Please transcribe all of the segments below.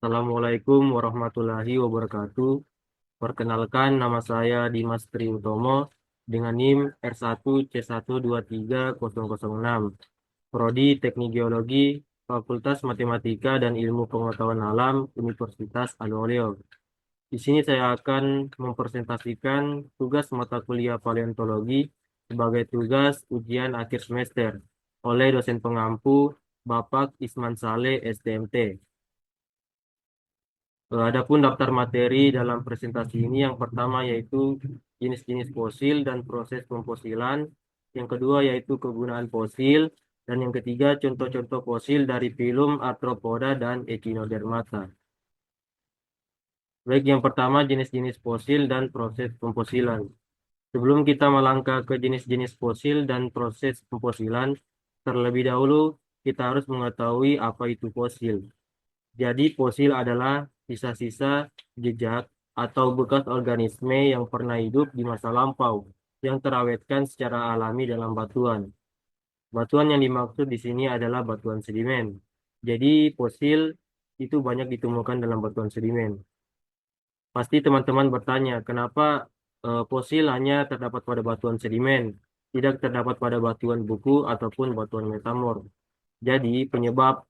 Assalamualaikum warahmatullahi wabarakatuh. Perkenalkan, nama saya Dimas Tri Utomo dengan NIM R1C123006, Prodi Teknik Geologi, Fakultas Matematika dan Ilmu Pengetahuan Alam, Universitas Al-Waluyo. Di sini saya akan mempresentasikan tugas mata kuliah paleontologi sebagai tugas ujian akhir semester oleh dosen pengampu Bapak Isman Saleh, STMT. Adapun daftar materi dalam presentasi ini yang pertama yaitu jenis-jenis fosil dan proses pemfosilan, yang kedua yaitu kegunaan fosil, dan yang ketiga contoh-contoh fosil dari filum arthropoda dan echinodermata. Baik, yang pertama jenis-jenis fosil dan proses pemfosilan. Sebelum kita melangkah ke jenis-jenis fosil dan proses pemfosilan, terlebih dahulu kita harus mengetahui apa itu fosil. Jadi fosil adalah sisa-sisa jejak atau bekas organisme yang pernah hidup di masa lampau yang terawetkan secara alami dalam batuan. Batuan yang dimaksud di sini adalah batuan sedimen. Jadi fosil itu banyak ditemukan dalam batuan sedimen. Pasti teman-teman bertanya, kenapa fosil hanya terdapat pada batuan sedimen, tidak terdapat pada batuan buku ataupun batuan metamorf. Jadi penyebab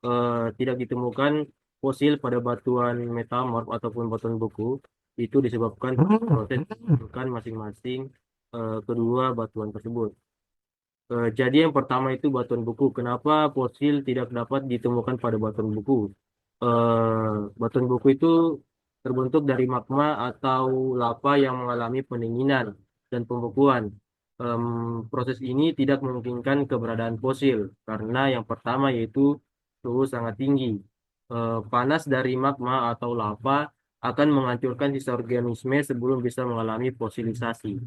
tidak ditemukan fosil pada batuan metamorf ataupun batuan buku itu disebabkan proses pembentukan masing-masing kedua batuan tersebut. Jadi yang pertama itu batuan buku. Kenapa fosil tidak dapat ditemukan pada batuan buku? Batuan buku itu terbentuk dari magma atau lava yang mengalami pendinginan dan pembekuan. Em, Proses ini tidak memungkinkan keberadaan fosil karena yang pertama yaitu suhu sangat tinggi. Panas dari magma atau lava akan menghancurkan sisa organisme sebelum bisa mengalami fosilisasi.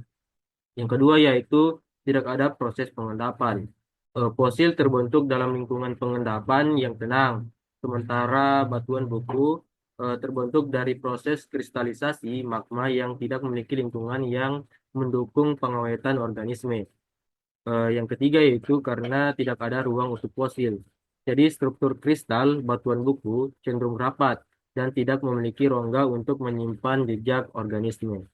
Yang kedua yaitu tidak ada proses pengendapan. Fosil terbentuk dalam lingkungan pengendapan yang tenang, sementara batuan buku terbentuk dari proses kristalisasi magma yang tidak memiliki lingkungan yang mendukung pengawetan organisme. Yang ketiga yaitu karena tidak ada ruang untuk fosil. Jadi struktur kristal batuan buku cenderung rapat dan tidak memiliki rongga untuk menyimpan jejak organisme.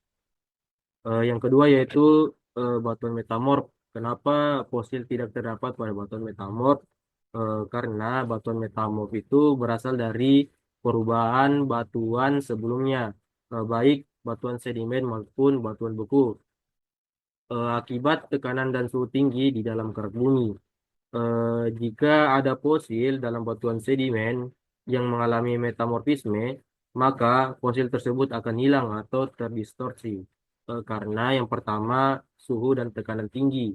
Yang kedua yaitu batuan metamorf. Kenapa fosil tidak terdapat pada batuan metamorf? Karena batuan metamorf itu berasal dari perubahan batuan sebelumnya, baik batuan sedimen maupun batuan beku, akibat tekanan dan suhu tinggi di dalam kerak bumi. Jika ada fosil dalam batuan sedimen yang mengalami metamorfisme, maka fosil tersebut akan hilang atau terdistorsi. Karena yang pertama suhu dan tekanan tinggi.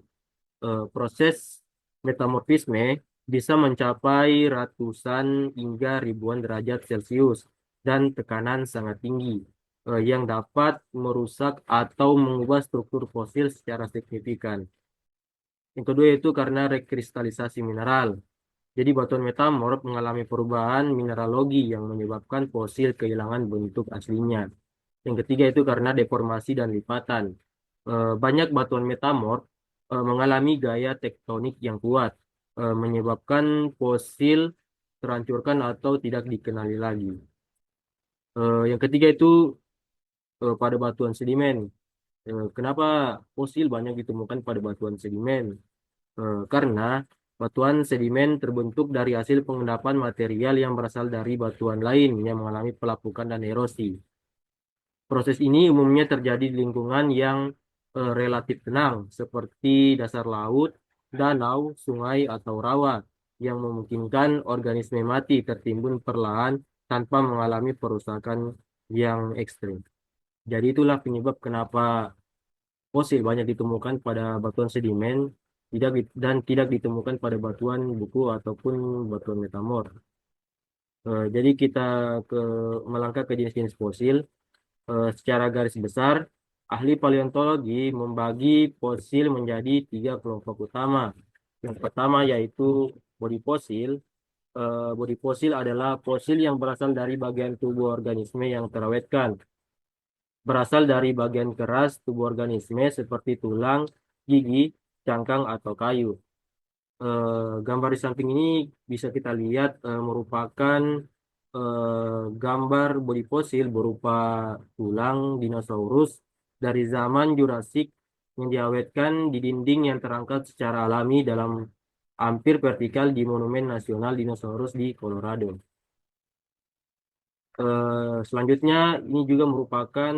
Proses metamorfisme bisa mencapai ratusan hingga ribuan derajat Celcius dan tekanan sangat tinggi yang dapat merusak atau mengubah struktur fosil secara signifikan. Yang kedua yaitu karena rekristalisasi mineral. Jadi batuan metamorf mengalami perubahan mineralogi yang menyebabkan fosil kehilangan bentuk aslinya. Yang ketiga itu karena deformasi dan lipatan. Banyak batuan metamorf mengalami gaya tektonik yang kuat, menyebabkan fosil terhancurkan atau tidak dikenali lagi. Yang ketiga itu pada batuan sedimen. Kenapa fosil banyak ditemukan pada batuan sedimen? Karena batuan sedimen terbentuk dari hasil pengendapan material yang berasal dari batuan lain yang mengalami pelapukan dan erosi. Proses ini umumnya terjadi di lingkungan yang relatif tenang, seperti dasar laut, danau, sungai, atau rawa, yang memungkinkan organisme mati tertimbun perlahan tanpa mengalami perusakan yang ekstrim. Jadi itulah penyebab kenapa fosil banyak ditemukan pada batuan sedimen dan tidak ditemukan pada batuan buku ataupun batuan metamorf. Jadi kita ke melangkah ke jenis-jenis fosil. Secara garis besar, ahli paleontologi membagi fosil menjadi tiga kelompok utama. Yang pertama yaitu bodi fosil. Bodi fosil adalah fosil yang berasal dari bagian tubuh organisme yang terawetkan. Berasal dari bagian keras tubuh organisme seperti tulang, gigi, cangkang, atau kayu. Gambar di samping ini bisa kita lihat merupakan gambar bodi fosil berupa tulang dinosaurus dari zaman Jurassik yang diawetkan di dinding yang terangkat secara alami dalam hampir vertikal di Monumen Nasional Dinosaurus di Colorado. Selanjutnya ini juga merupakan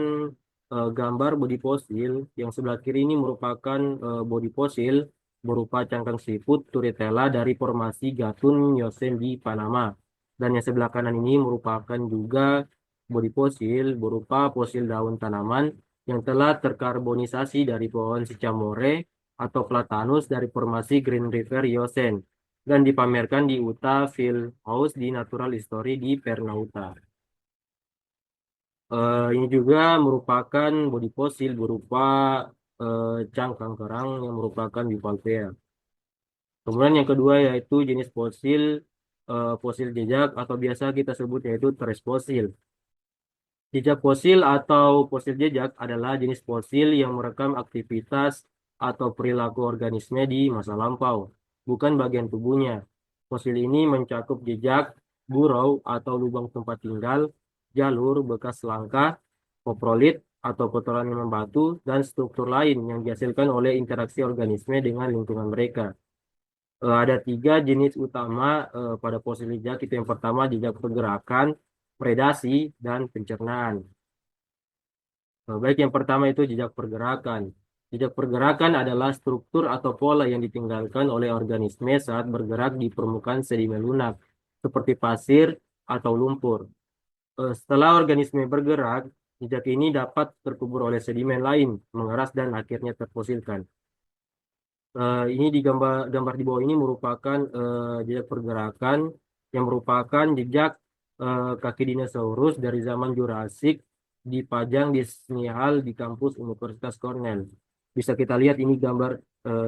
gambar bodi fosil. Yang sebelah kiri ini merupakan bodi fosil berupa cangkang siput Turritella dari formasi Gatun Yosemite di Panama. Dan yang sebelah kanan ini merupakan juga bodi fosil berupa fosil daun tanaman yang telah terkarbonisasi dari pohon sycamore atau platanus dari formasi Green River Yosen dan dipamerkan di Utah Field House di Natural History di Pernauta. Ini juga merupakan bodi fosil berupa cangkang kerang yang merupakan Bivalvea. Kemudian yang kedua yaitu jenis fosil fosil jejak atau biasa kita sebut yaitu teres fosil. Jejak fosil atau fosil jejak adalah jenis fosil yang merekam aktivitas atau perilaku organisme di masa lampau, bukan bagian tubuhnya. Fosil ini mencakup jejak, burau atau lubang tempat tinggal, jalur bekas langkah, koprolit atau kotoran yang membatu, dan struktur lain yang dihasilkan oleh interaksi organisme dengan lingkungan mereka. Ada tiga jenis utama pada fosil jejak. Itu yang pertama jejak pergerakan, predasi, dan pencernaan. Baik, yang pertama itu jejak pergerakan. Jejak pergerakan adalah struktur atau pola yang ditinggalkan oleh organisme saat bergerak di permukaan sedimen lunak, seperti pasir atau lumpur. Setelah organisme bergerak, jejak ini dapat terkubur oleh sedimen lain, mengeras dan akhirnya terfosilkan. Ini di gambar di bawah ini merupakan jejak pergerakan yang merupakan jejak kaki dinosaurus dari zaman Jurassik dipajang di seni hal di kampus Universitas Cornell. Bisa kita lihat ini gambar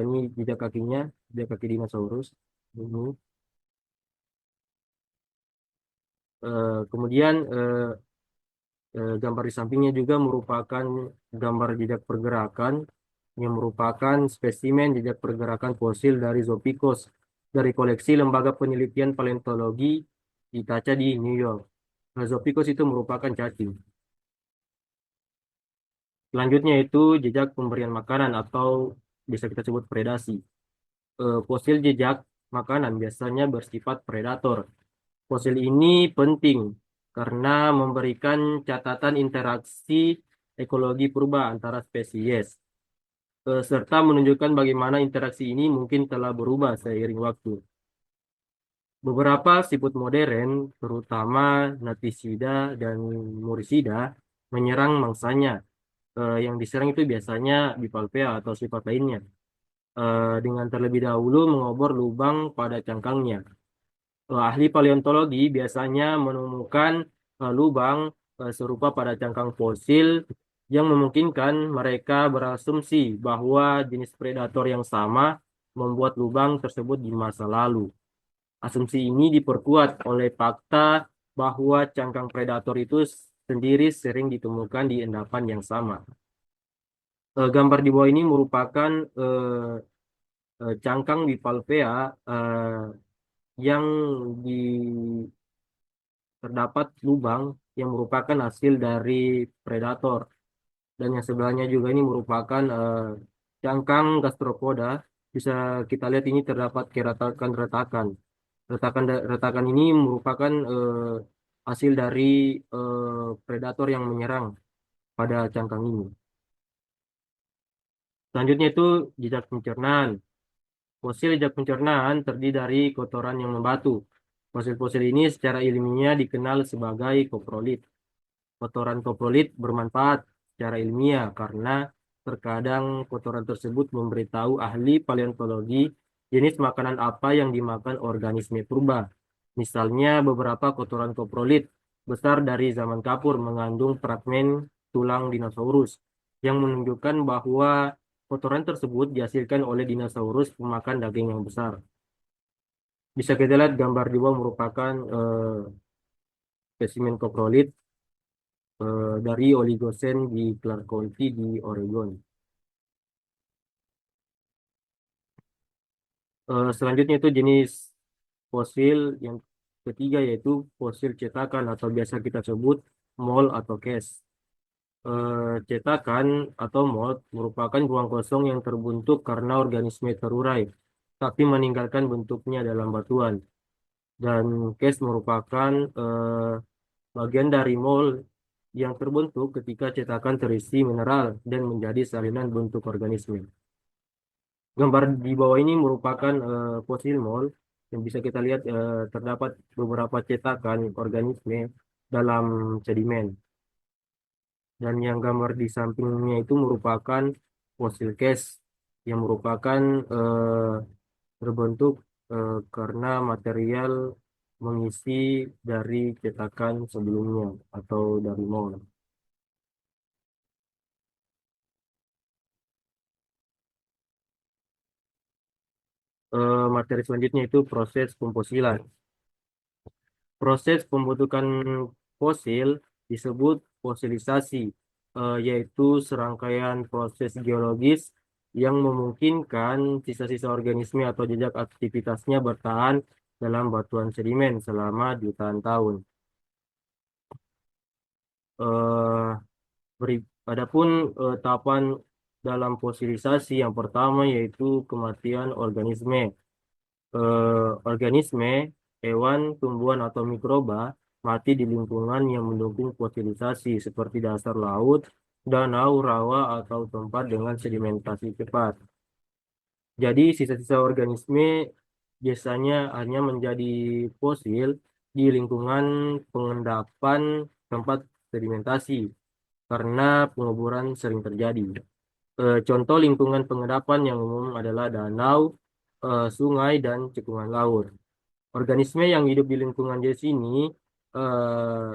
ini jejak kakinya, jejak kaki dinosaurus. Ini. Kemudian gambar di sampingnya juga merupakan gambar jejak pergerakan yang merupakan spesimen jejak pergerakan fosil dari Zoopicus dari koleksi Lembaga Penelitian Paleontologi Itaca di New York. Nah, Zoopicus itu merupakan cacing. Selanjutnya itu jejak pemberian makanan atau bisa kita sebut predasi. Fosil jejak makanan biasanya bersifat predator. Fosil ini penting karena memberikan catatan interaksi ekologi purba antara spesies, serta menunjukkan bagaimana interaksi ini mungkin telah berubah seiring waktu. Beberapa siput modern, terutama Natisida dan Murisida, menyerang mangsanya. Yang diserang itu biasanya Bivalvea atau sifat lainnya, dengan terlebih dahulu mengobor lubang pada cangkangnya. Ahli paleontologi biasanya menemukan lubang serupa pada cangkang fosil yang memungkinkan mereka berasumsi bahwa jenis predator yang sama membuat lubang tersebut di masa lalu. Asumsi ini diperkuat oleh fakta bahwa cangkang predator itu sendiri sering ditemukan di endapan yang sama. Gambar di bawah ini merupakan cangkang Bivalvea yang di terdapat lubang yang merupakan hasil dari predator, dan yang sebelahnya juga ini merupakan cangkang gastropoda. Bisa kita lihat ini terdapat keretakan-retakan. Retakan ini merupakan hasil dari predator yang menyerang pada cangkang ini. Selanjutnya itu jejak pencernaan. Fosil jejak pencernaan terdiri dari kotoran yang membatu. Fosil-fosil ini secara ilmiah dikenal sebagai koprolit. Kotoran koprolit bermanfaat secara ilmiah karena terkadang kotoran tersebut memberitahu ahli paleontologi jenis makanan apa yang dimakan organisme purba. Misalnya beberapa kotoran koprolit besar dari zaman kapur mengandung fragmen tulang dinosaurus yang menunjukkan bahwa kotoran tersebut dihasilkan oleh dinosaurus pemakan daging yang besar. Bisa kita lihat gambar di bawah merupakan spesimen koprolit dari Oligocene di Clark County di Oregon. Selanjutnya itu jenis fosil yang ketiga yaitu fosil cetakan atau biasa kita sebut mold atau case. Cetakan atau mold merupakan ruang kosong yang terbentuk karena organisme terurai, tapi meninggalkan bentuknya dalam batuan. Dan case merupakan bagian dari mold yang terbentuk ketika cetakan terisi mineral dan menjadi salinan bentuk organisme. Gambar di bawah ini merupakan fosil mold yang bisa kita lihat terdapat beberapa cetakan organisme dalam sedimen. Dan yang gambar di sampingnya itu merupakan fosil case yang merupakan terbentuk karena material mengisi dari cetakan sebelumnya atau dari mold. Materi selanjutnya itu proses pemfosilan. Proses pembentukan fosil disebut fosilisasi, yaitu serangkaian proses geologis yang memungkinkan sisa-sisa organisme atau jejak aktivitasnya bertahan dalam batuan sedimen selama jutaan tahun. Eh, Adapun tahapan dalam fosilisasi yang pertama yaitu kematian organisme. Organisme, hewan, tumbuhan, atau mikroba mati di lingkungan yang mendukung fosilisasi seperti dasar laut, danau, rawa, atau tempat dengan sedimentasi cepat. Jadi sisa-sisa organisme biasanya hanya menjadi fosil di lingkungan pengendapan tempat sedimentasi karena penguburan sering terjadi. Contoh lingkungan pengendapan yang umum adalah danau, sungai, dan cekungan laut. Organisme yang hidup di lingkungan jenis ini eh,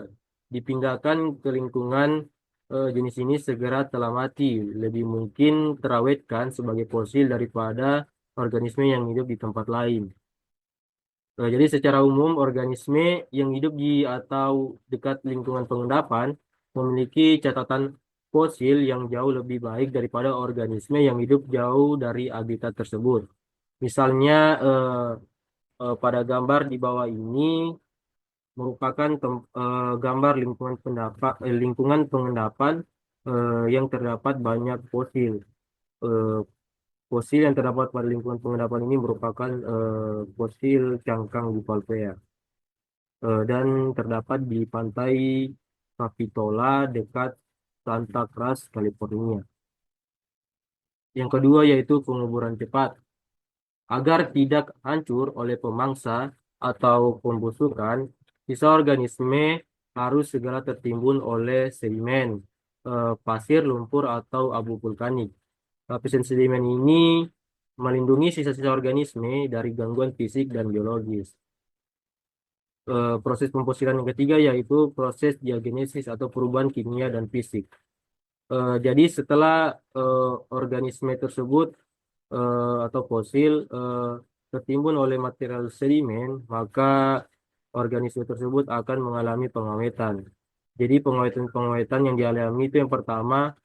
dipindahkan ke lingkungan jenis ini segera telah mati, lebih mungkin terawetkan sebagai fosil daripada organisme yang hidup di tempat lain. Jadi secara umum organisme yang hidup di atau dekat lingkungan pengendapan memiliki catatan fosil yang jauh lebih baik daripada organisme yang hidup jauh dari habitat tersebut. Misalnya pada gambar di bawah ini merupakan gambar lingkungan pengendapan yang terdapat banyak fosil. Eh, Fosil yang terdapat pada lingkungan pengendapan ini merupakan fosil cangkang Bupalpea dan terdapat di pantai Capitola dekat Santa Cruz, California. Yang kedua yaitu penguburan cepat. Agar tidak hancur oleh pemangsa atau pembusukan, sisa organisme harus segera tertimbun oleh sedimen, pasir, lumpur, atau abu vulkanik. Lapisan sedimen ini melindungi sisa-sisa organisme dari gangguan fisik dan biologis. Proses pemfosilan yang ketiga yaitu proses diagenesis atau perubahan kimia dan fisik. Jadi setelah organisme tersebut atau fosil tertimbun oleh material sedimen, maka organisme tersebut akan mengalami pengawetan. Jadi pengawetan-pengawetan yang dialami itu yang pertama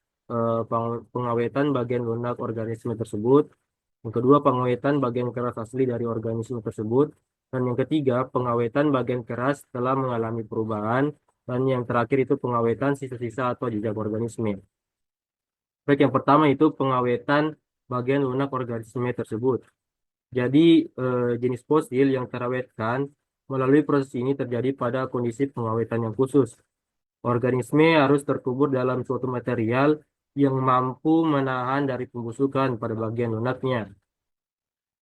pengawetan bagian lunak organisme tersebut, yang kedua pengawetan bagian keras asli dari organisme tersebut, dan yang ketiga pengawetan bagian keras telah mengalami perubahan, dan yang terakhir itu pengawetan sisa-sisa atau jejak organisme. Baik, yang pertama itu pengawetan bagian lunak organisme tersebut. Jadi jenis fosil yang terawetkan melalui proses ini terjadi pada kondisi pengawetan yang khusus. Organisme harus terkubur dalam suatu material yang mampu menahan dari pembusukan pada bagian lunaknya.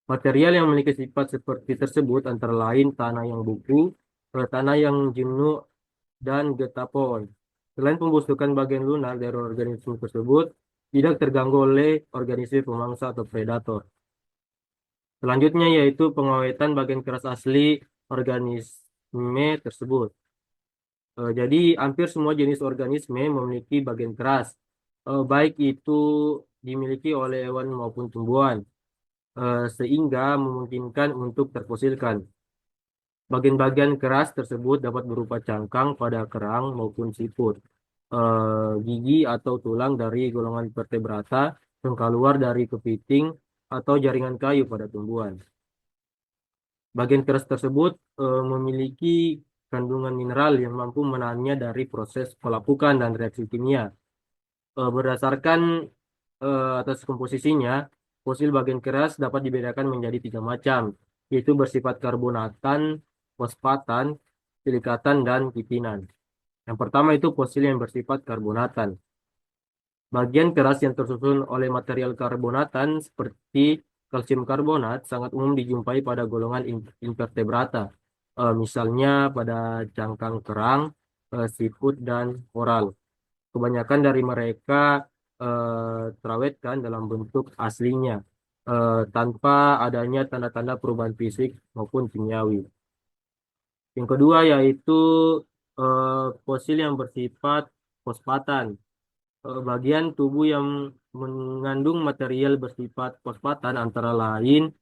Material yang memiliki sifat seperti tersebut antara lain tanah yang beku, tanah yang jenuh, dan getapon. Selain pembusukan bagian lunak dari organisme tersebut, tidak terganggu oleh organisme pemangsa atau predator. Selanjutnya yaitu pengawetan bagian keras asli organisme tersebut. Jadi hampir semua jenis organisme memiliki bagian keras, baik itu dimiliki oleh hewan maupun tumbuhan, sehingga memungkinkan untuk terfosilkan. Bagian-bagian keras tersebut dapat berupa cangkang pada kerang maupun siput, gigi atau tulang dari golongan vertebrata yang keluar dari kepiting atau jaringan kayu pada tumbuhan. Bagian keras tersebut memiliki kandungan mineral yang mampu menahannya dari proses pelapukan dan reaksi kimia. Berdasarkan atas komposisinya, fosil bagian keras dapat dibedakan menjadi tiga macam, yaitu bersifat karbonatan, fosfatan, silikatan, dan kitinan. Yang pertama itu fosil yang bersifat karbonatan. Bagian keras yang tersusun oleh material karbonatan seperti kalsium karbonat sangat umum dijumpai pada golongan invertebrata, misalnya pada cangkang kerang, siput, dan koral. Kebanyakan dari mereka terawetkan dalam bentuk aslinya, tanpa adanya tanda-tanda perubahan fisik maupun kimiawi. Yang kedua yaitu eh, fosil yang bersifat fosfatan. Bagian tubuh yang mengandung material bersifat fosfatan antara lain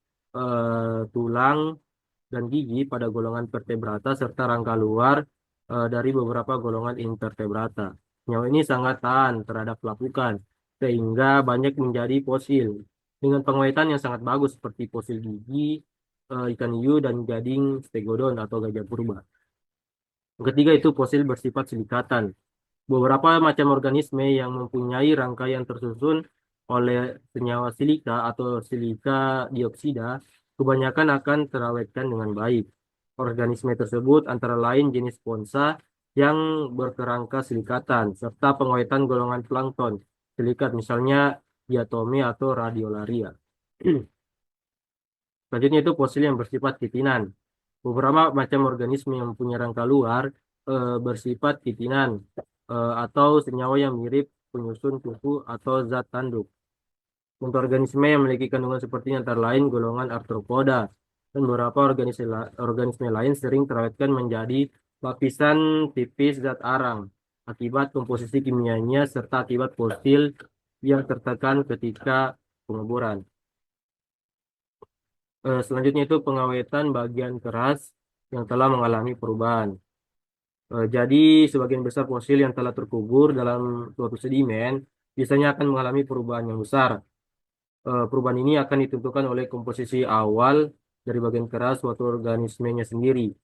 tulang dan gigi pada golongan vertebrata serta rangka luar dari beberapa golongan invertebrata. Senyawa ini sangat tahan terhadap pelapukan sehingga banyak menjadi fosil dengan pengawetan yang sangat bagus seperti fosil gigi, ikan hiu, dan gading stegodon atau gajah purba. Yang ketiga itu fosil bersifat silikatan. Beberapa macam organisme yang mempunyai rangkaian tersusun oleh senyawa silika atau silika dioksida kebanyakan akan terawetkan dengan baik. Organisme tersebut antara lain jenis sponsa yang berkerangka silikatan serta pengawetan golongan plankton silikat misalnya diatome atau radiolaria. Selanjutnya itu fosil yang bersifat kitinan. Beberapa macam organisme yang mempunyai rangka luar bersifat kitinan atau senyawa yang mirip penyusun kuku atau zat tanduk. Untuk organisme yang memiliki kandungan seperti antara lain golongan arthropoda dan beberapa organisme lain sering terawetkan menjadi lapisan tipis zat arang akibat komposisi kimianya serta akibat fosil yang tertekan ketika penguburan. Selanjutnya itu pengawetan bagian keras yang telah mengalami perubahan. Jadi sebagian besar fosil yang telah terkubur dalam suatu sedimen biasanya akan mengalami perubahan yang besar. Perubahan ini akan ditentukan oleh komposisi awal dari bagian keras suatu organismenya sendiri.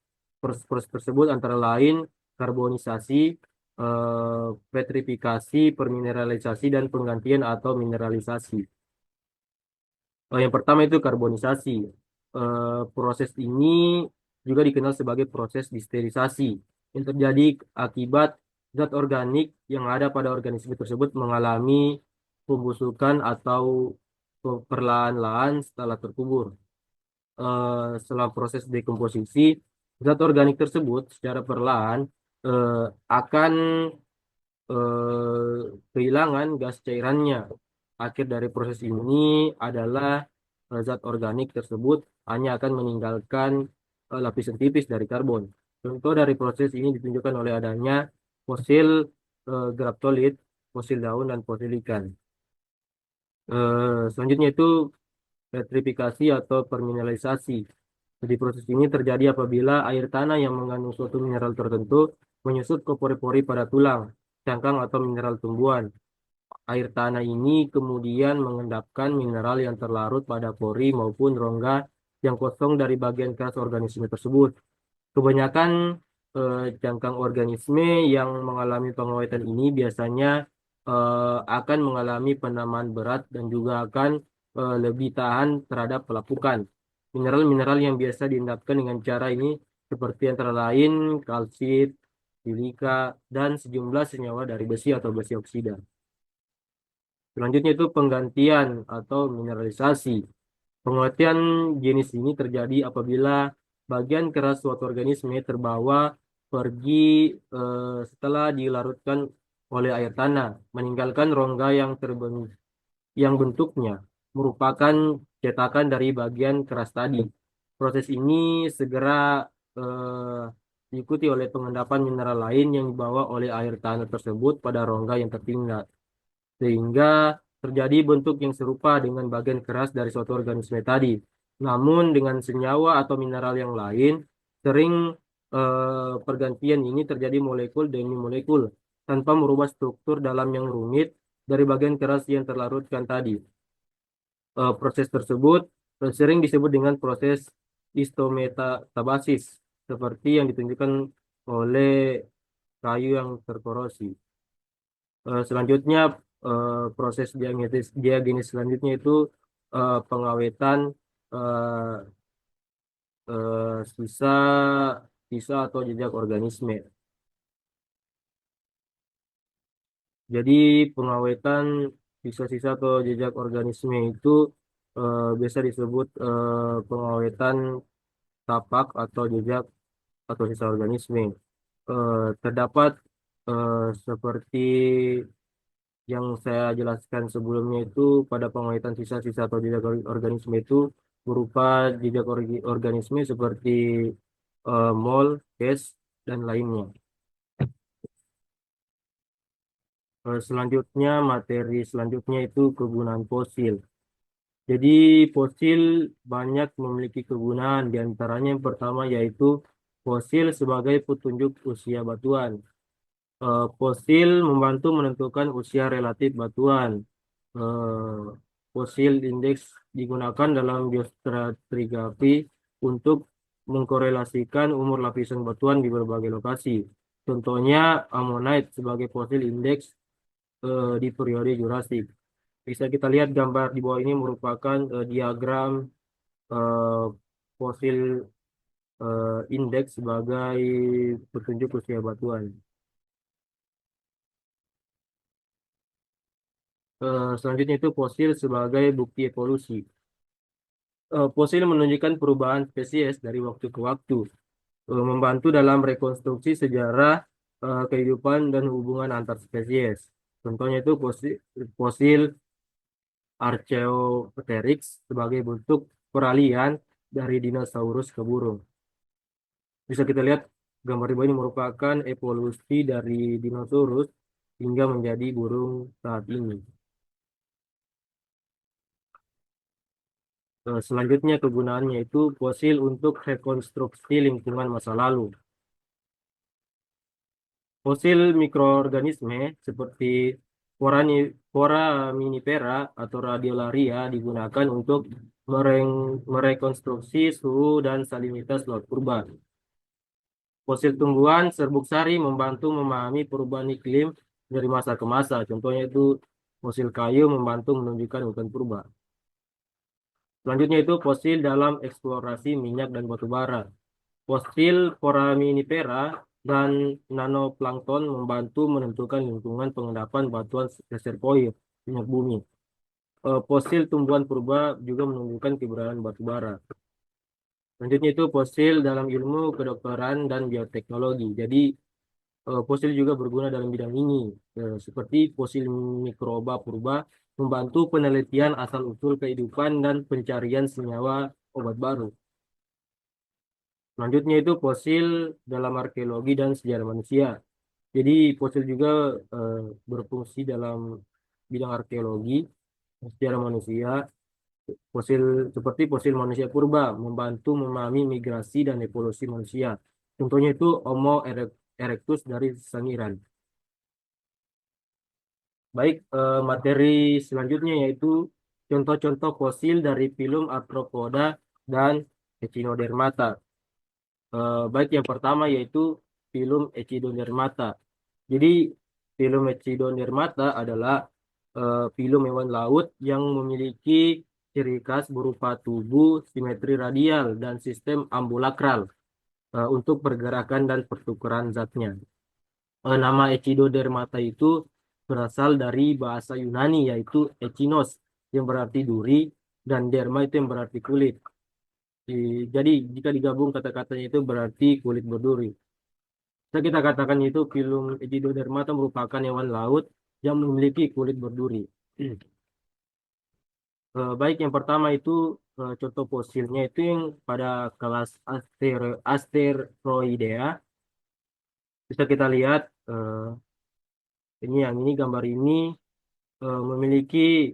Proses tersebut antara lain karbonisasi, petrifikasi, permineralisasi, dan penggantian atau mineralisasi. Yang pertama itu karbonisasi. Proses ini juga dikenal sebagai proses disterilisasi yang terjadi akibat zat organik yang ada pada organisme tersebut mengalami pembusukan atau perlahan-lahan setelah terkubur. Setelah proses dekomposisi, zat organik tersebut secara perlahan eh, akan kehilangan gas cairannya. Akhir dari proses ini adalah zat organik tersebut hanya akan meninggalkan lapisan tipis dari karbon. Contoh dari proses ini ditunjukkan oleh adanya fosil graptolit, fosil daun, dan fosil ikan. Selanjutnya itu petrifikasi atau permineralisasi. Jadi proses ini terjadi apabila air tanah yang mengandung suatu mineral tertentu menyusut ke pori-pori pada tulang, cangkang, atau mineral tumbuhan. Air tanah ini kemudian mengendapkan mineral yang terlarut pada pori maupun rongga yang kosong dari bagian keras organisme tersebut. Kebanyakan cangkang organisme yang mengalami pengawetan ini biasanya akan mengalami penamaan berat dan juga akan lebih tahan terhadap pelapukan. Mineral-mineral yang biasa diendapkan dengan cara ini seperti antara lain kalsit, silika, dan sejumlah senyawa dari besi atau besi oksida. Selanjutnya itu penggantian atau mineralisasi. Penguatan jenis ini terjadi apabila bagian keras suatu organisme terbawa pergi setelah dilarutkan oleh air tanah, meninggalkan rongga yang bentuknya merupakan cetakan dari bagian keras tadi. Proses ini segera eh, diikuti oleh pengendapan mineral lain yang dibawa oleh air tanah tersebut pada rongga yang tertinggal sehingga terjadi bentuk yang serupa dengan bagian keras dari suatu organisme tadi. Namun dengan senyawa atau mineral yang lain, sering pergantian ini terjadi molekul demi molekul tanpa merubah struktur dalam yang rumit dari bagian keras yang terlarutkan tadi. Proses tersebut sering disebut dengan proses histometabasis. seperti yang ditunjukkan oleh kayu yang terkorosi. Selanjutnya proses diagenis selanjutnya itu pengawetan eh, sisa sisa atau jejak organisme. Jadi pengawetan sisa-sisa atau jejak organisme itu biasa disebut pengawetan tapak atau jejak atau sisa organisme. Terdapat seperti yang saya jelaskan sebelumnya itu pada pengawetan sisa-sisa atau jejak organisme itu berupa jejak organisme seperti mol, gas, dan lainnya. Selanjutnya materi selanjutnya itu kegunaan fosil. Jadi fosil banyak memiliki kegunaan, diantaranya yang pertama yaitu fosil sebagai petunjuk usia batuan. Fosil membantu menentukan usia relatif batuan. Eh, Fosil indeks digunakan dalam geostratigrafi untuk mengkorelasikan umur lapisan batuan di berbagai lokasi. Contohnya ammonite sebagai fosil indeks di periode Jurassik. Bisa kita lihat gambar di bawah ini merupakan diagram eh, fosil indeks sebagai petunjuk usia batuan. Selanjutnya itu fosil sebagai bukti evolusi. Fosil menunjukkan perubahan spesies dari waktu ke waktu, membantu dalam rekonstruksi sejarah kehidupan dan hubungan antar spesies. Contohnya itu fosil Archaeopteryx sebagai bentuk peralihan dari dinosaurus ke burung. Bisa kita lihat gambar di bawah ini merupakan evolusi dari dinosaurus hingga menjadi burung saat ini. Selanjutnya kegunaannya itu fosil untuk rekonstruksi lingkungan masa lalu. Fosil mikroorganisme seperti foraminifera atau radiolaria digunakan untuk merekonstruksi suhu dan salinitas laut purba. Fosil tumbuhan serbuk sari membantu memahami perubahan iklim dari masa ke masa. Contohnya itu fosil kayu membantu menunjukkan hutan purba. Selanjutnya itu fosil dalam eksplorasi minyak dan batu bara. Fosil foraminifera dan nanoplankton membantu menentukan lingkungan pengendapan batuan reservoir minyak bumi. Fosil tumbuhan purba juga menunjukkan keberadaan batu bara. Selanjutnya itu fosil dalam ilmu kedokteran dan bioteknologi. Jadi fosil juga berguna dalam bidang ini, seperti fosil mikroba purba membantu penelitian asal-usul kehidupan dan pencarian senyawa obat baru. Selanjutnya itu fosil dalam arkeologi dan sejarah manusia. Jadi fosil juga eh, berfungsi dalam bidang arkeologi, sejarah manusia. Fosil seperti fosil manusia purba membantu memahami migrasi dan evolusi manusia. Contohnya itu Homo erectus dari Sangiran. Baik, materi selanjutnya yaitu contoh-contoh fosil dari filum arthropoda dan echinodermata. Baik, yang pertama yaitu filum echinodermata. Jadi filum echinodermata adalah filum hewan laut yang memiliki ciri khas berupa tubuh, simetri radial, dan sistem ambulakral untuk pergerakan dan pertukaran zatnya. Nama Echinodermata itu berasal dari bahasa Yunani yaitu echinos yang berarti duri dan derma itu yang berarti kulit. Jadi jika digabung kata-katanya itu berarti kulit berduri. Bisa kita katakan itu filum Echinodermata merupakan hewan laut yang memiliki kulit berduri. Baik, yang pertama itu contoh fosilnya itu yang pada kelas Asteroidea. Bisa kita lihat ini gambar ini memiliki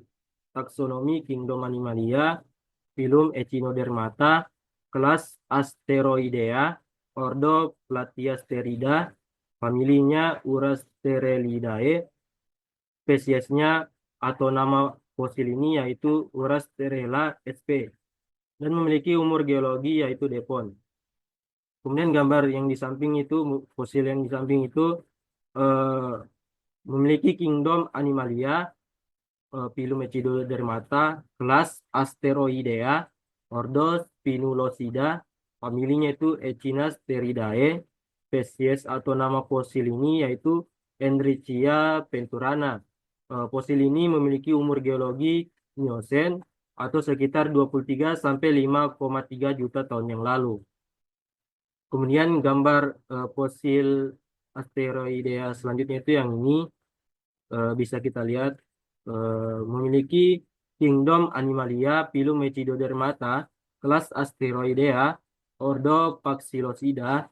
taksonomi Kingdom Animalia, filum Echinodermata, kelas Asteroidea, ordo Platyasterida, familinya Urasterelidae, spesiesnya atau nama fosil ini yaitu Urasterella sp dan memiliki umur geologi yaitu Devon. Kemudian gambar yang di samping itu, fosil yang di samping itu eh, memiliki kingdom Animalia, phylum Echinodermata, kelas Asteroidea, ordo Spinulosida, familinya itu Echinasteridae, spesies atau nama fosil ini yaitu Enrichia penturana. Fosil ini memiliki umur geologi Miocene atau sekitar 23 sampai 5,3 juta tahun yang lalu. Kemudian gambar fosil asteroidea selanjutnya itu yang ini bisa kita lihat memiliki kingdom Animalia, phylum Echinodermata, kelas Asteroidea, ordo Paxillosida,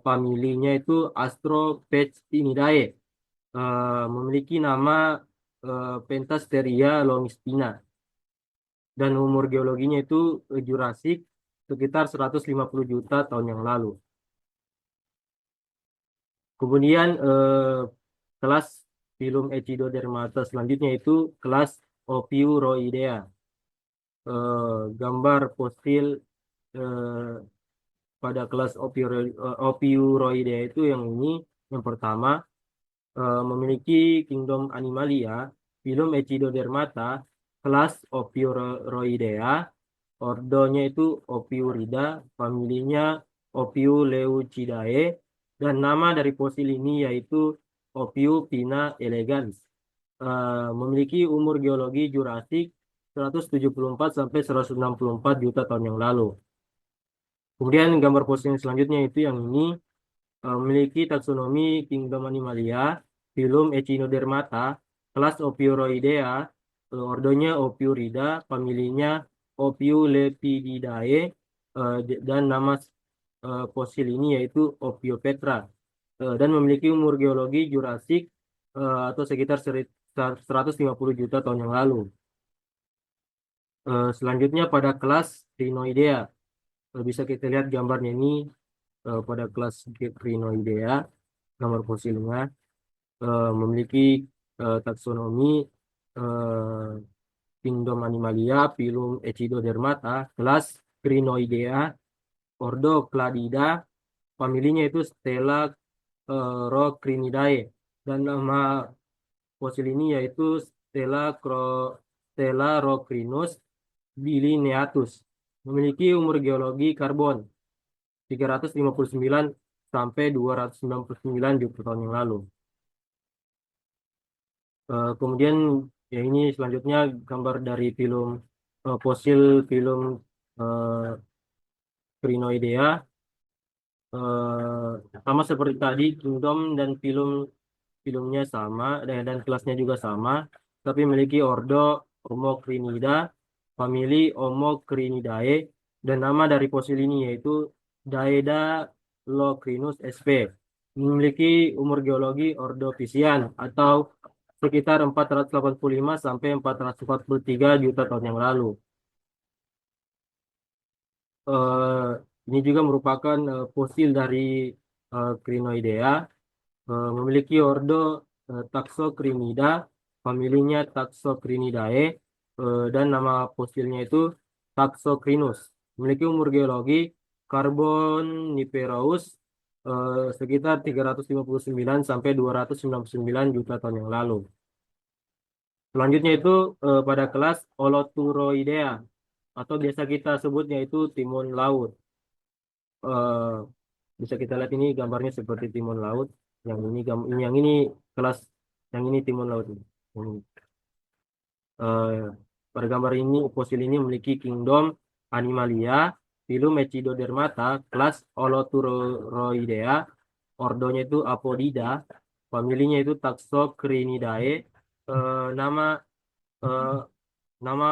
familinya itu Astropectinidae, memiliki nama Pentasteria longispina, dan umur geologinya itu Jurassic sekitar 150 juta tahun yang lalu. Kemudian kelas phylum Echinodermata selanjutnya itu kelas Ophiuroidea. Gambar fosil eh, pada kelas Ophiuroidea itu yang ini, yang pertama memiliki kingdom Animalia, phylum Echinodermata, kelas Ophiuroidea, ordonya itu Ophiurida, familinya Ophioleucidae, dan nama dari fosil ini yaitu Ophiopina elegans. Memiliki umur geologi Jurassic 174 sampai 164 juta tahun yang lalu. Kemudian gambar fosil selanjutnya itu yang ini memiliki taksonomi Kingdom Animalia, phylum Echinodermata, kelas Ophiuroidea, ordonya Ophiurida, familinya Ophiulepididae, dan nama fosil ini yaitu Ophiopetra, dan memiliki umur geologi Jurassic atau sekitar 150 juta tahun yang lalu. Selanjutnya pada kelas Rhinoidea, bisa kita lihat gambarnya ini pada kelas Rhinoidea, gambar fosilnya memiliki taksonomi eh, Kingdom Animalia, phylum Echinodermata, kelas Rhinoidea, ordo Cladida, familinya itu Stella Rocrinidae, dan nama fosil ini yaitu Stella Rocrinus bilineatus. Memiliki umur geologi karbon 359 sampai 299 juta tahun yang lalu. Kemudian ya ini selanjutnya gambar dari fosil phylum uh, Crinoidea. Sama seperti tadi, kingdom dan filmnya sama, dan kelasnya juga sama, tapi memiliki ordo Homocrinida, famili Homocrinidae, dan nama dari fosil ini yaitu Daedalocrinus sp. Memiliki umur geologi Ordovisian atau sekitar 485 sampai 443 juta tahun yang lalu. Eh, ini juga merupakan fosil dari Crinoidea, memiliki ordo Taxocrinida, familinya Taxocrinidae, dan nama fosilnya itu Taxocrinus. Memiliki umur geologi Carboniferous sekitar 359 sampai 299 juta tahun yang lalu. Selanjutnya itu pada kelas Holoturoidea, atau biasa kita sebutnya itu timun laut. Eh, Bisa kita lihat ini gambarnya seperti timun laut. Yang ini kelas, yang ini timun laut. Ini. Eh, Pada gambar ini fosil ini memiliki kingdom Animalia, phylum Echinodermata, kelas Holoturoidea, ordonya itu Apodida, familinya itu Taxocrinidae, nama eh, nama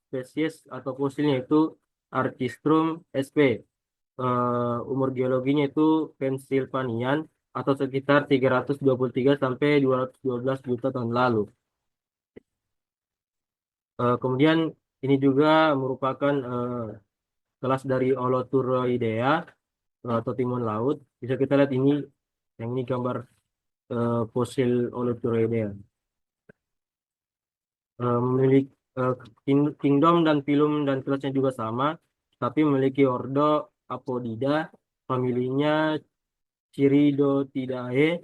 spesies atau fosilnya itu Arcistrum sp. Umur geologinya itu Pennsylvanian atau sekitar 323 sampai 212 juta tahun lalu. Kemudian ini juga merupakan kelas dari Holoturoidea atau timun laut. Bisa kita lihat ini, yang ini gambar fosil Holoturoidea. Memiliki kingdom dan phylum dan kelasnya juga sama, tapi memiliki ordo Apodida, familinya Chiridotidae,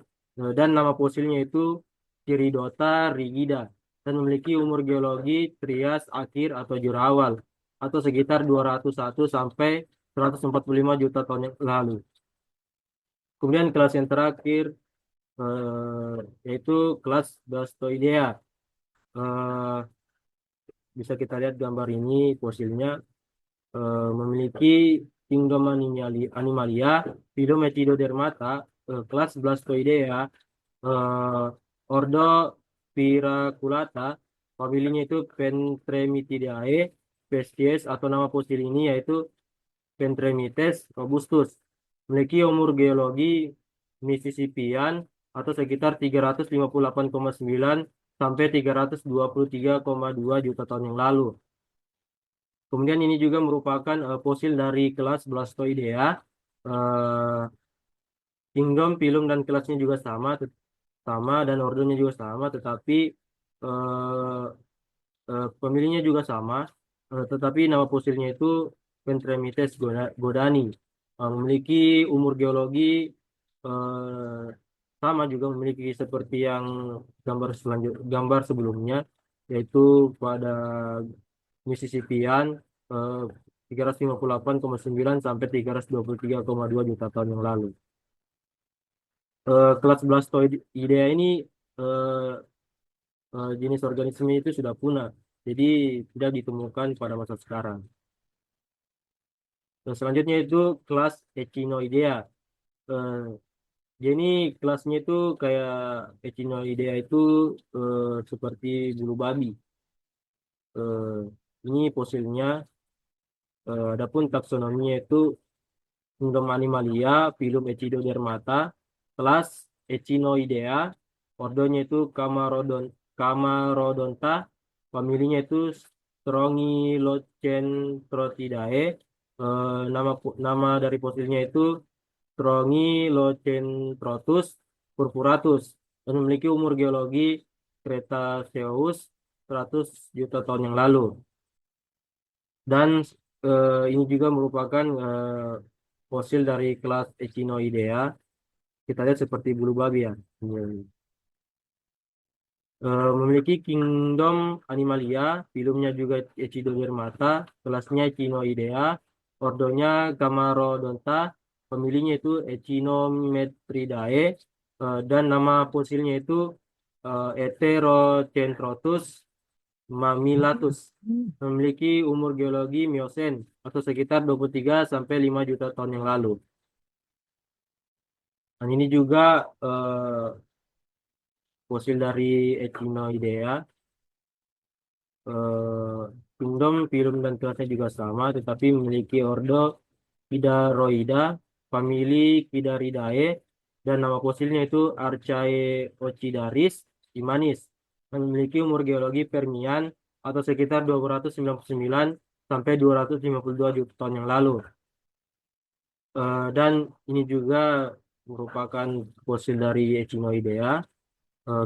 dan nama fosilnya itu Chiridota rigida, dan memiliki umur geologi Trias akhir atau Jura awal atau sekitar 201 sampai 145 juta tahun yang lalu. Kemudian kelas yang terakhir yaitu kelas Blastoidea. Eh, Bisa kita lihat gambar ini fosilnya memiliki kingdom Animalia, phylum Echidodermata, kelas Blastoidea, eh, ordo Piraculata, familinya itu Pentremitidae, spesies atau nama fosil ini yaitu Pentremites robustus. Memiliki umur geologi Mississippian atau sekitar 358,9 sampai 323,2 juta tahun yang lalu. Kemudian ini juga merupakan fosil dari kelas Blastoidea. Eh, Kingdom, phylum, dan kelasnya juga sama dan ordernya juga sama, tetapi eh, pemilihnya juga sama, tetapi nama fosilnya itu Ventremites godani. Memiliki umur geologi eh, sama juga memiliki seperti yang gambar sebelumnya, yaitu pada Mississippian eh, 358,9 sampai 323,2 juta tahun yang lalu. Kelas Blastoidea ini eh, jenis organisme itu sudah punah, jadi tidak ditemukan pada masa sekarang. Dan selanjutnya itu kelas Echinoidea. Eh, Jadi ini kelasnya itu kayak Echinoidea itu seperti bulu babi. Eh, ini fosilnya, adapun taksonominya itu kingdom Animalia, phylum Echidodermata, kelas Echinoidea, ordonya itu Camarodonta, familinya itu Strongylocentrotidae, nama dari fosilnya itu Strongylocentrotus purpuratus, dan memiliki umur geologi Cretaceous 100 juta tahun yang lalu. Dan ini juga merupakan fosil dari kelas Echinoidea. Kita lihat seperti bulu babi ya. Memiliki kingdom Animalia, filumnya juga Echidodermata, kelasnya Echinoidea, ordonya Camarodonta, familinya itu Echinometridae, dan nama fosilnya itu Heterocentrotus mamillatus. Memiliki umur geologi Miosen atau sekitar 23 sampai 5 juta tahun yang lalu. Dan ini juga fosil dari Echinoidea. Kingdom, phylum, dan kelasnya juga sama, tetapi memiliki ordo Pidaroida, famili Pidaridae, dan nama fosilnya itu Archaeochidaris imanis. Dan memiliki umur geologi Permian atau sekitar 299 sampai 252 juta tahun yang lalu. Dan ini juga merupakan fosil dari Echinoidea.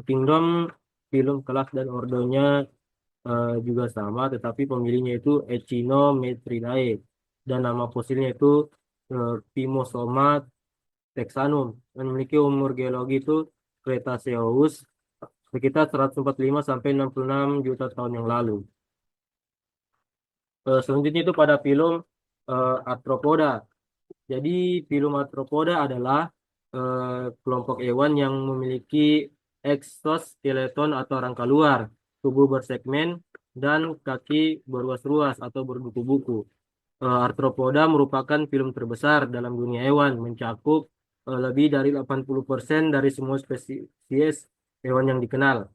Kingdom, phylum, kelas, dan ordonya juga sama, tetapi pemilihnya itu Echinometridae, dan nama fosilnya itu Pimosoma texanum, dan memiliki umur geologi itu Cretaceous sekitar 145 sampai 66 juta tahun yang lalu. Selanjutnya itu pada filum Arthropoda. Jadi filum Arthropoda adalah kelompok hewan yang memiliki exoskeleton atau rangka luar, tubuh bersegmen, dan kaki berruas-ruas atau berbuku-buku. Arthropoda merupakan filum terbesar dalam dunia hewan, mencakup lebih dari 80% dari semua spesies hewan yang dikenal.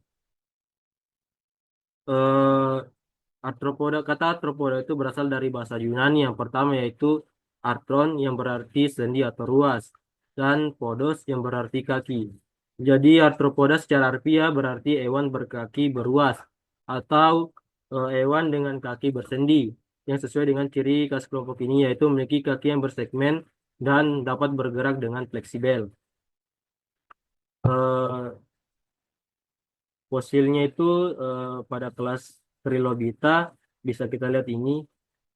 Eh, kata arthropoda itu berasal dari bahasa Yunani yang pertama, yaitu arthron yang berarti sendi atau ruas, dan podos yang berarti kaki. Jadi arthropoda secara harfiah berarti hewan berkaki beruas atau hewan dengan kaki bersendi, yang sesuai dengan ciri khas kelompok ini, yaitu memiliki kaki yang bersegmen dan dapat bergerak dengan fleksibel. Eh, Fosilnya itu pada kelas Trilobita, bisa kita lihat ini,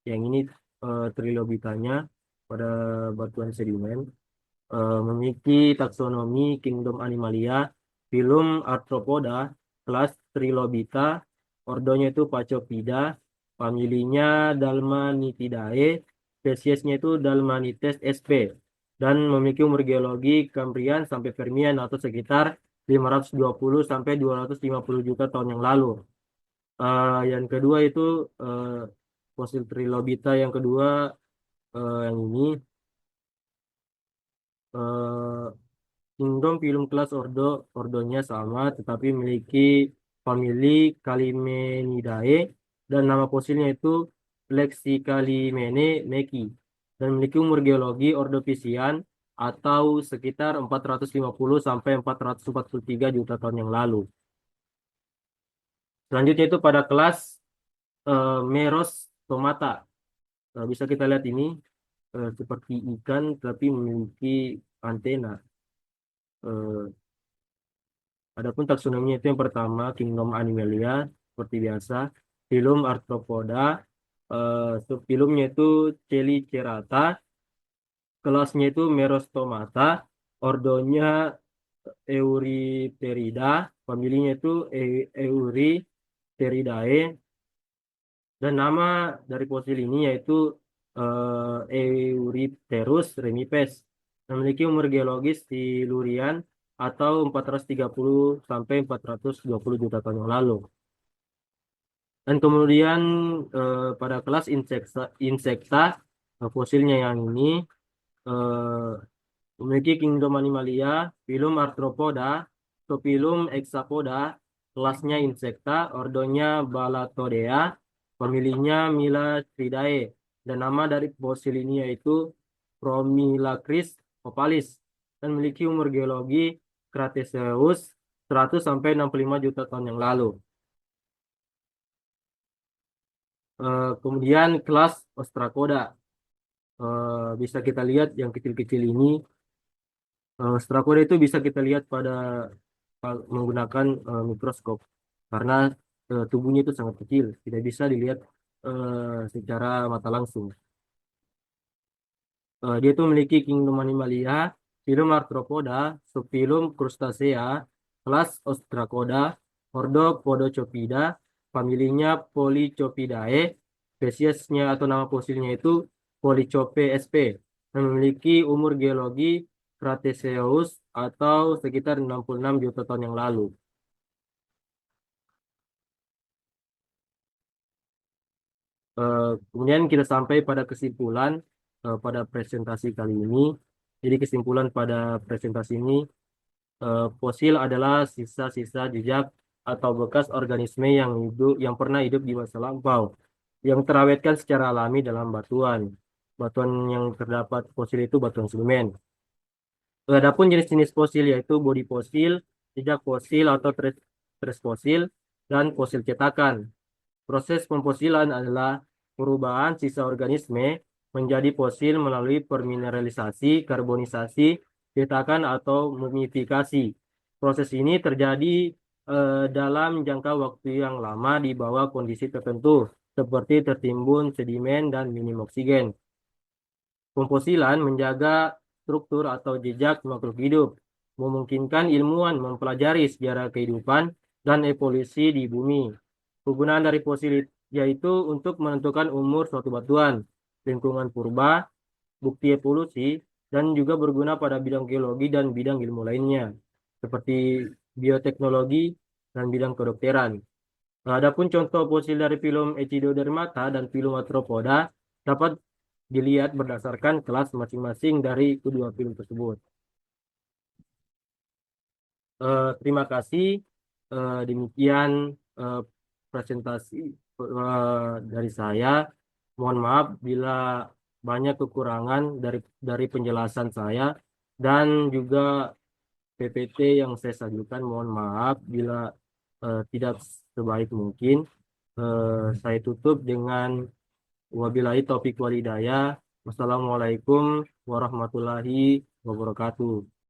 yang ini Trilobitanya. pada batuan sedimen. Memiliki taksonomi Kingdom Animalia, filum Arthropoda, kelas Trilobita, ordonya itu Pachypida, familinya Dalmanitidae, spesiesnya itu Dalmanites sp, dan memiliki umur geologi Kambrian sampai Permian atau sekitar 520 sampai 250 juta tahun yang lalu. Yang kedua itu eh, fosil Trilobita yang kedua, yang ini. eh, Kingdom film kelas ordonya sama tetapi memiliki famili Calimenidae dan nama fosilnya itu Lexicalimene meki dan memiliki umur geologi Ordovisian atau sekitar 450 sampai 443 juta tahun yang lalu. Selanjutnya itu pada kelas Merostomata. Bisa kita lihat ini seperti ikan tapi memiliki antena. Eh, Adapun taksonominya itu yang pertama Kingdom Animalia seperti biasa, filum Arthropoda, subfilumnya itu Chelicerata, kelasnya itu Merostomata, ordonya Euripterida, familinya itu Euripteridae, dan nama dari fosil ini yaitu Euripterus remipes, memiliki umur geologis Silurian atau 430 sampai 420 juta tahun yang lalu. Dan kemudian pada kelas insekta, fosilnya yang ini eh, memiliki Kingdom Animalia, filum Arthropoda, subfilum Hexapoda, kelasnya insekta, ordonya Balatodea, familinya Milatridae, dan nama dari fosil ini yaitu Promilacris opalis, dan memiliki umur geologi Cretaceous 100 sampai 65 juta tahun yang lalu. Kemudian kelas Ostracoda. Bisa kita lihat yang kecil-kecil ini. Ostracoda itu bisa kita lihat pada menggunakan mikroskop karena tubuhnya itu sangat kecil, tidak bisa dilihat secara mata langsung. Dia itu memiliki Kingdom Animalia, filum Arthropoda, subfilum Crustacea, kelas Ostracoda, ordo Podocypida, familinya Polychopidae, spesiesnya atau nama fosilnya itu Polychope sp, yang memiliki umur geologi Cretaceous atau sekitar 66 juta tahun yang lalu. Kemudian kita sampai pada kesimpulan pada presentasi kali ini. Jadi kesimpulan pada presentasi ini, fosil adalah sisa-sisa jejak atau bekas organisme yang pernah hidup di masa lampau, yang terawetkan secara alami dalam batuan. Batuan yang terdapat fosil itu batuan sedimen. Adapun jenis-jenis fosil yaitu bodi fosil, jejak fosil atau trace fosil, dan fosil cetakan. Proses pemfosilan adalah perubahan sisa organisme menjadi fosil melalui permineralisasi, karbonisasi, cetakan, atau mumifikasi. Proses ini terjadi dalam jangka waktu yang lama di bawah kondisi tertentu, seperti tertimbun sedimen dan minim oksigen. Pemfosilan menjaga struktur atau jejak makhluk hidup, memungkinkan ilmuwan mempelajari sejarah kehidupan dan evolusi di bumi. Kegunaan dari fosil yaitu untuk menentukan umur suatu batuan, lingkungan purba, bukti evolusi, dan juga berguna pada bidang geologi dan bidang ilmu lainnya, seperti bioteknologi dan bidang kedokteran. Adapun contoh fosil dari filum Echinodermata dan filum Arthropoda dapat dilihat berdasarkan kelas masing-masing dari kedua film tersebut. Terima kasih. Demikian eh, presentasi dari saya. Mohon maaf bila banyak kekurangan dari penjelasan saya dan juga PPT yang saya sajikan. Mohon maaf bila tidak sebaik mungkin. Saya tutup dengan wabillahi taufiq walhidayah. Wassalamualaikum warahmatullahi wabarakatuh.